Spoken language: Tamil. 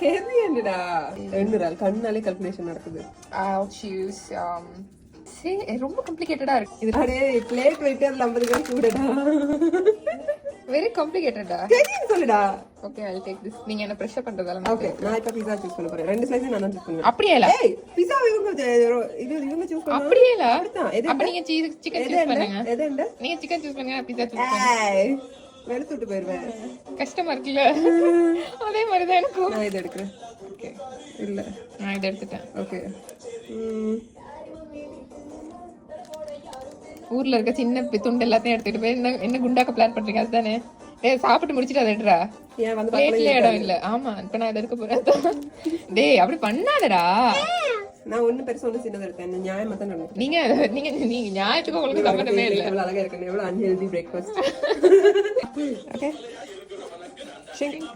கேரியண்டா எண்ணுறாள் கண்ணாலே கல்குலேஷன் நடக்குது. I'll choose see ரொம்ப காம்ப்ளிகேட்டடா இருக்கு இது. அடே பிளேட் வெயிட் அதுல 50 கிராம் கூடடா. வெரி காம்ப்ளிகேட்டடா. கேரியன் சொல்லுடா. Okay I'll take this. நீங்க என்ன பிரஷர் பண்றதால ஓகே நான் இப்ப பீஸா சூஸ் பண்ண போறேன். ரெண்டு ஸ்லைஸ் நான் சூஸ் பண்ணுவேன். அப்படியே இல்ல. ஏய் பீஸா இவங்க சூஸ் பண்ணா அப்படியே இல்ல. அப்படிதான். அப்ப நீங்க சிக்கன் சூஸ் பண்ணுங்க. எதெண்ட நீங்க சிக்கன் சூஸ் பண்ணுங்க பீஸா சூஸ் பண்ணுங்க. ஏய் வெளுத்துட்டு போயிடுவேன். கஷ்டமா இருக்குல்ல. அதே மாதிரி தான் எனக்கும். நான் இத எடுக்கிறேன். ஓகே இல்ல நான் இத எடுத்துட்டேன். ஓகே ஊர்ல இருக்க சின்ன துண்டு எல்லாத்தையும் எடுத்துட்டு போய் என்ன குண்டாக்க பிளான் பண்றீங்க அதுதானே? டேய் சாப்பிட்டு முடிச்சிட்டு அதை எடுறா. ஏன் வந்து பிளேட்ல இடம் இல்ல. ஆமா இப்ப நான் இத எடுக்க போறேன். டேய் அப்படி பண்ணாதடா. நான் ஒண்ணு பெருசா ஒண்ணு சின்னதா எடுத்தேன். நியாயமா தான் நடக்கும். நீங்க ஞாயிற்றுக்கு உங்களுக்கு சம்பந்தமே இல்ல. எவ்வளவு அழகா இருக்கு. எவ்வளவு அன்ஹெல்தி பிரேக்ஃபாஸ்ட். Okay shaking